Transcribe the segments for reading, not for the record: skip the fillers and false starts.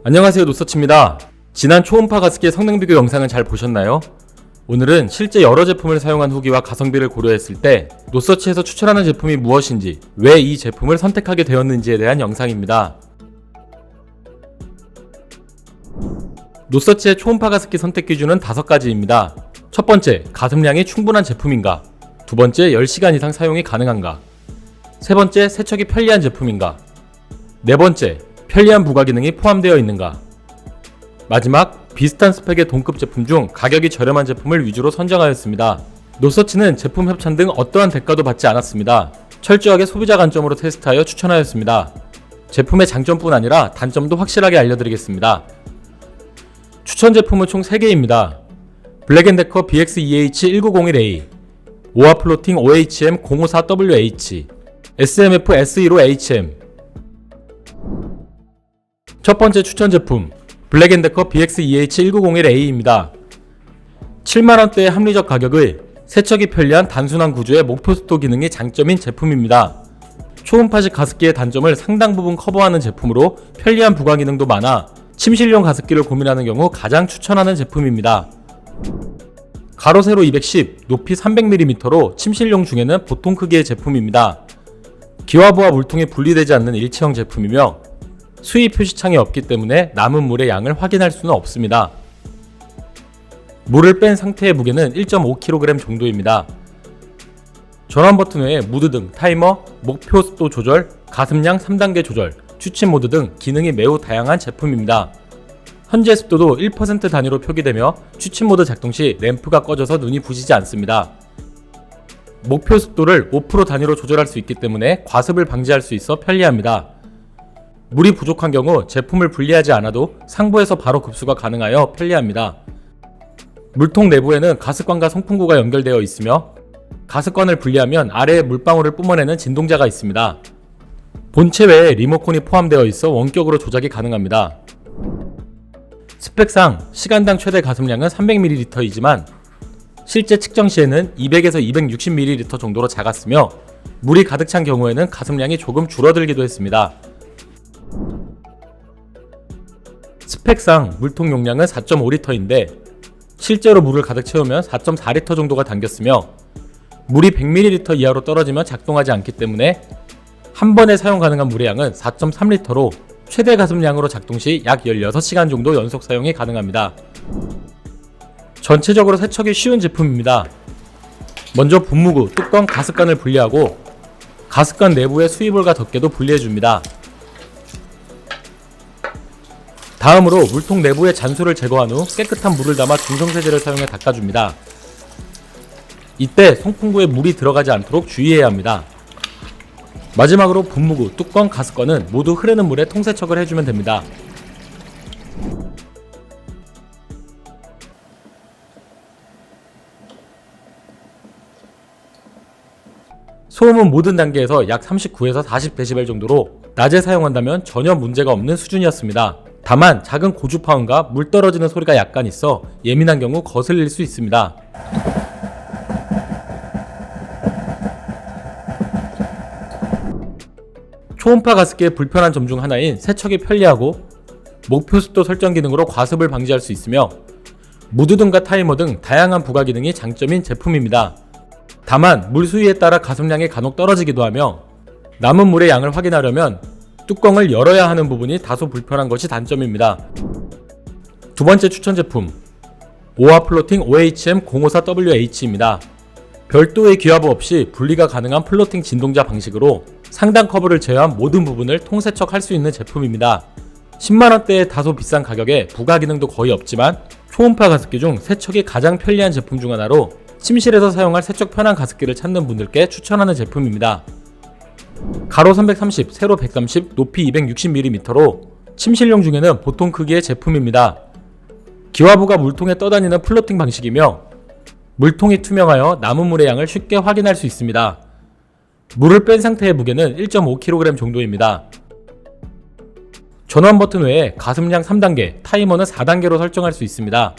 안녕하세요, 노서치입니다. 지난 초음파 가습기 성능 비교 영상은 잘 보셨나요? 오늘은 실제 여러 제품을 사용한 후기와 가성비를 고려했을 때 노서치에서 추천하는 제품이 무엇인지, 왜 이 제품을 선택하게 되었는지에 대한 영상입니다. 노서치의 초음파 가습기 선택 기준은 5가지입니다. 첫 번째, 가습량이 충분한 제품인가? 두 번째, 10시간 이상 사용이 가능한가? 세 번째, 세척이 편리한 제품인가? 네 번째, 편리한 부가 기능이 포함되어 있는가? 마지막, 비슷한 스펙의 동급 제품 중 가격이 저렴한 제품을 위주로 선정하였습니다. 노서치는 제품 협찬 등 어떠한 대가도 받지 않았습니다. 철저하게 소비자 관점으로 테스트하여 추천하였습니다. 제품의 장점뿐 아니라 단점도 확실하게 알려드리겠습니다. 추천 제품은 총 3개입니다. 블랙앤데커 BX2H1901A, 오아 플로팅 OHM 054WH, SMF SE5HM. 첫 번째 추천 제품, 블랙앤데커 BX2H1901A입니다. 7만원대의 합리적 가격의 세척이 편리한 단순한 구조의 목표 습도 기능이 장점인 제품입니다. 초음파식 가습기의 단점을 상당 부분 커버하는 제품으로 편리한 부가 기능도 많아 침실용 가습기를 고민하는 경우 가장 추천하는 제품입니다. 가로 세로 210, 높이 300mm로 침실용 중에는 보통 크기의 제품입니다. 기와부와 물통이 분리되지 않는 일체형 제품이며 수위 표시창이 없기 때문에 남은 물의 양을 확인할 수는 없습니다. 물을 뺀 상태의 무게는 1.5kg 정도입니다. 전원 버튼 외에 무드 등 타이머, 목표 습도 조절, 가습량 3단계 조절, 추침 모드 등 기능이 매우 다양한 제품입니다. 현재 습도도 1% 단위로 표기되며 추침 모드 작동 시 램프가 꺼져서 눈이 부시지 않습니다. 목표 습도를 5% 단위로 조절할 수 있기 때문에 과습을 방지할 수 있어 편리합니다. 물이 부족한 경우 제품을 분리하지 않아도 상부에서 바로 급수가 가능하여 편리합니다. 물통 내부에는 가습관과 송풍구가 연결되어 있으며 가습관을 분리하면 아래에 물방울을 뿜어내는 진동자가 있습니다. 본체 외에 리모컨이 포함되어 있어 원격으로 조작이 가능합니다. 스펙상 시간당 최대 가습량은 300ml이지만 실제 측정 시에는 200에서 260ml 정도로 작았으며 물이 가득 찬 경우에는 가습량이 조금 줄어들기도 했습니다. 스펙상 물통 용량은 4.5L인데 실제로 물을 가득 채우면 4.4L 정도가 담겼으며 물이 100ml 이하로 떨어지면 작동하지 않기 때문에 한 번에 사용 가능한 물의 양은 4.3L로 최대 가습량으로 작동 시 약 16시간 정도 연속 사용이 가능합니다. 전체적으로 세척이 쉬운 제품입니다. 먼저 분무구, 뚜껑, 가습관을 분리하고 가습관 내부의 수입볼과 덮개도 분리해줍니다. 다음으로 물통 내부의 잔수를 제거한 후 깨끗한 물을 담아 중성세제를 사용해 닦아줍니다. 이때 송풍구에 물이 들어가지 않도록 주의해야 합니다. 마지막으로 분무구, 뚜껑, 가습관은 모두 흐르는 물에 통세척을 해주면 됩니다. 소음은 모든 단계에서 약 39에서 40dB 정도로 낮에 사용한다면 전혀 문제가 없는 수준이었습니다. 다만 작은 고주파음과 물 떨어지는 소리가 약간 있어 예민한 경우 거슬릴 수 있습니다. 초음파 가습기의 불편한 점 중 하나인 세척이 편리하고 목표 습도 설정 기능으로 과습을 방지할 수 있으며 무드 등과 타이머 등 다양한 부가 기능이 장점인 제품입니다. 다만 물 수위에 따라 가습량이 간혹 떨어지기도 하며 남은 물의 양을 확인하려면 뚜껑을 열어야 하는 부분이 다소 불편한 것이 단점입니다. 두 번째 추천 제품, 오아 플로팅 OHM 054WH입니다. 별도의 기화부 없이 분리가 가능한 플로팅 진동자 방식으로 상단 커버를 제외한 모든 부분을 통세척할 수 있는 제품입니다. 10만원대의 다소 비싼 가격에 부가 기능도 거의 없지만 초음파 가습기 중 세척이 가장 편리한 제품 중 하나로 침실에서 사용할 세척 편한 가습기를 찾는 분들께 추천하는 제품입니다. 가로 330, 세로 130, 높이 260mm로 침실용 중에는 보통 크기의 제품입니다. 기화부가 물통에 떠다니는 플로팅 방식이며 물통이 투명하여 남은 물의 양을 쉽게 확인할 수 있습니다. 물을 뺀 상태의 무게는 1.5kg 정도입니다. 전원 버튼 외에 가습량 3단계, 타이머는 4단계로 설정할 수 있습니다.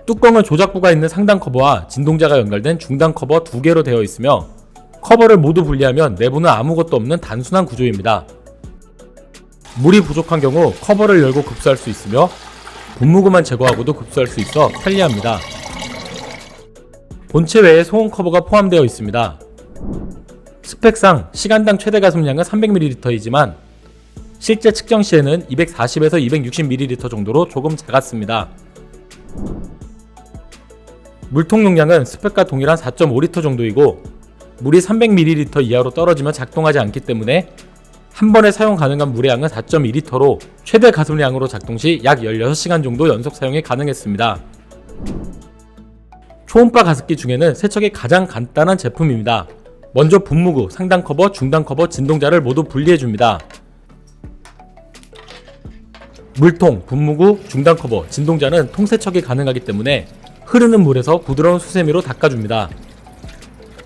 뚜껑은 조작부가 있는 상단 커버와 진동자가 연결된 중단 커버 2개로 되어 있으며 커버를 모두 분리하면 내부는 아무것도 없는 단순한 구조입니다. 물이 부족한 경우 커버를 열고 급수할 수 있으며 분무구만 제거하고도 급수할 수 있어 편리합니다. 본체 외에 소음 커버가 포함되어 있습니다. 스펙상 시간당 최대 가습량은 300ml이지만 실제 측정 시에는 240에서 260ml 정도로 조금 작았습니다. 물통 용량은 스펙과 동일한 4.5L 정도이고 물이 300ml 이하로 떨어지면 작동하지 않기 때문에 한 번에 사용 가능한 물의 양은 4.2L로 최대 가습량으로 작동 시 약 16시간 정도 연속 사용이 가능했습니다. 초음파 가습기 중에는 세척이 가장 간단한 제품입니다. 먼저 분무구, 상단 커버, 중단 커버, 진동자를 모두 분리해줍니다. 물통, 분무구, 중단 커버, 진동자는 통세척이 가능하기 때문에 흐르는 물에서 부드러운 수세미로 닦아줍니다.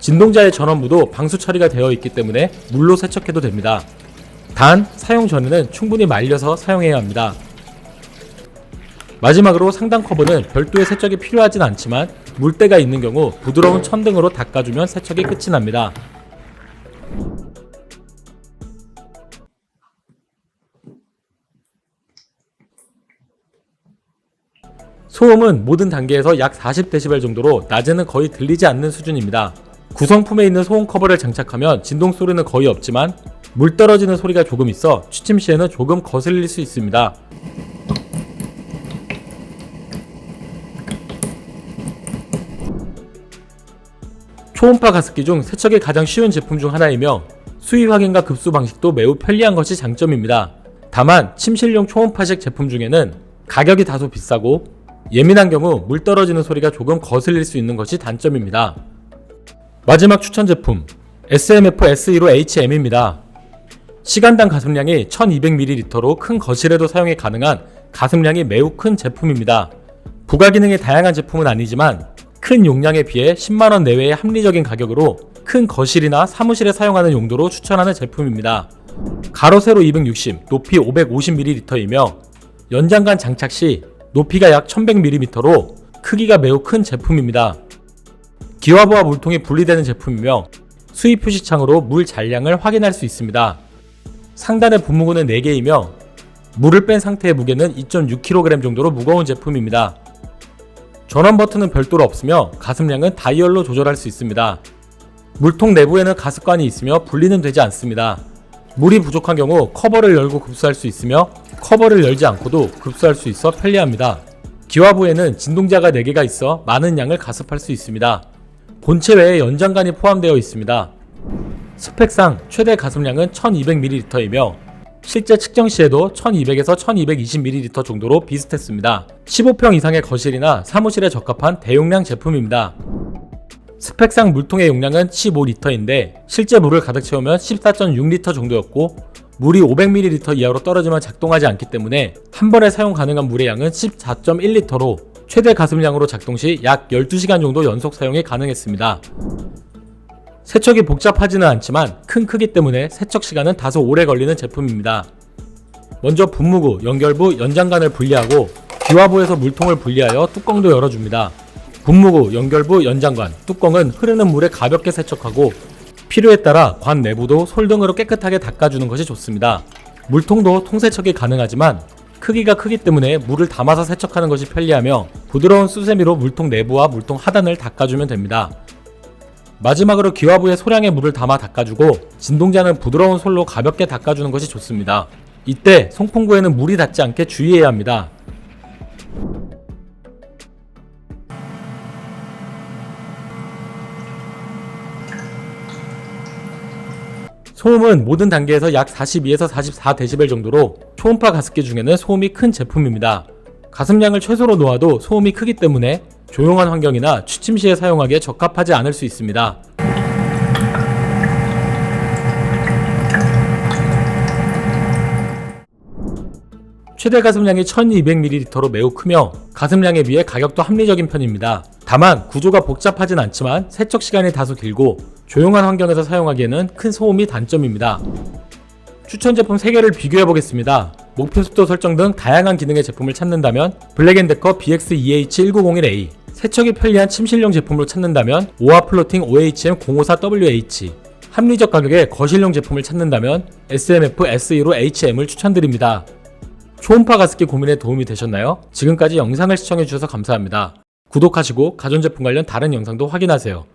진동자의 전원부도 방수 처리가 되어 있기 때문에 물로 세척해도 됩니다. 단, 사용 전에는 충분히 말려서 사용해야 합니다. 마지막으로 상단 커버는 별도의 세척이 필요하진 않지만 물때가 있는 경우 부드러운 천등으로 닦아주면 세척이 끝이 납니다. 소음은 모든 단계에서 약 40dB 정도로 낮에는 거의 들리지 않는 수준입니다. 구성품에 있는 소음 커버를 장착하면 진동 소리는 거의 없지만 물 떨어지는 소리가 조금 있어 취침 시에는 조금 거슬릴 수 있습니다. 초음파 가습기 중 세척이 가장 쉬운 제품 중 하나이며 수위 확인과 급수 방식도 매우 편리한 것이 장점입니다. 다만 침실용 초음파식 제품 중에는 가격이 다소 비싸고 예민한 경우 물 떨어지는 소리가 조금 거슬릴 수 있는 것이 단점입니다. 마지막 추천 제품 SMF S15HM입니다. 시간당 가습량이 1200ml로 큰 거실에도 사용이 가능한 가습량이 매우 큰 제품입니다. 부가 기능이 다양한 제품은 아니지만 큰 용량에 비해 10만원 내외의 합리적인 가격으로 큰 거실이나 사무실에 사용하는 용도로 추천하는 제품입니다. 가로 세로 260, 높이 550ml이며 연장간 장착 시 높이가 약 1100ml로 크기가 매우 큰 제품입니다. 기화부와 물통이 분리되는 제품이며 수위 표시창으로 물 잔량을 확인할 수 있습니다. 상단의 분무구는 4개이며 물을 뺀 상태의 무게는 2.6kg 정도로 무거운 제품입니다. 전원 버튼은 별도로 없으며 가습량은 다이얼로 조절할 수 있습니다. 물통 내부에는 가습관이 있으며 분리는 되지 않습니다. 물이 부족한 경우 커버를 열고 급수할 수 있으며 커버를 열지 않고도 급수할 수 있어 편리합니다. 기화부에는 진동자가 4개가 있어 많은 양을 가습할 수 있습니다. 본체 외에 연장관이 포함되어 있습니다. 스펙상 최대 가습량은 1200ml이며 실제 측정 시에도 1200에서 1220ml 정도로 비슷했습니다. 15평 이상의 거실이나 사무실에 적합한 대용량 제품입니다. 스펙상 물통의 용량은 15L인데 실제 물을 가득 채우면 14.6L 정도였고 물이 500ml 이하로 떨어지면 작동하지 않기 때문에 한 번에 사용 가능한 물의 양은 14.1L로 최대 가습량으로 작동 시 약 12시간 정도 연속 사용이 가능했습니다. 세척이 복잡하지는 않지만 큰 크기 때문에 세척 시간은 다소 오래 걸리는 제품입니다. 먼저 분무구, 연결부, 연장관을 분리하고 기화부에서 물통을 분리하여 뚜껑도 열어줍니다. 분무구, 연결부, 연장관, 뚜껑은 흐르는 물에 가볍게 세척하고 필요에 따라 관 내부도 솔등으로 깨끗하게 닦아주는 것이 좋습니다. 물통도 통세척이 가능하지만 크기가 크기 때문에 물을 담아서 세척하는 것이 편리하며 부드러운 수세미로 물통 내부와 물통 하단을 닦아주면 됩니다. 마지막으로 기화부에 소량의 물을 담아 닦아주고 진동자는 부드러운 솔로 가볍게 닦아주는 것이 좋습니다. 이때 송풍구에는 물이 닿지 않게 주의해야 합니다. 소음은 모든 단계에서 약 42에서 44dB 정도로 초음파 가습기 중에는 소음이 큰 제품입니다. 가습량을 최소로 놓아도 소음이 크기 때문에 조용한 환경이나 취침 시에 사용하기에 적합하지 않을 수 있습니다. 최대 가습량이 1200ml로 매우 크며 가습량에 비해 가격도 합리적인 편입니다. 다만 구조가 복잡하진 않지만 세척 시간이 다소 길고 조용한 환경에서 사용하기에는 큰 소음이 단점입니다. 추천 제품 3개를 비교해 보겠습니다. 목표 습도 설정 등 다양한 기능의 제품을 찾는다면 블랙앤데커 BX2H1901A, 세척이 편리한 침실용 제품으로 찾는다면 오아 플로팅 OHM054WH, 합리적 가격에 거실용 제품을 찾는다면 SMF SE로 HM을 추천드립니다. 초음파 가습기 고민에 도움이 되셨나요? 지금까지 영상을 시청해주셔서 감사합니다. 구독하시고 가전제품 관련 다른 영상도 확인하세요.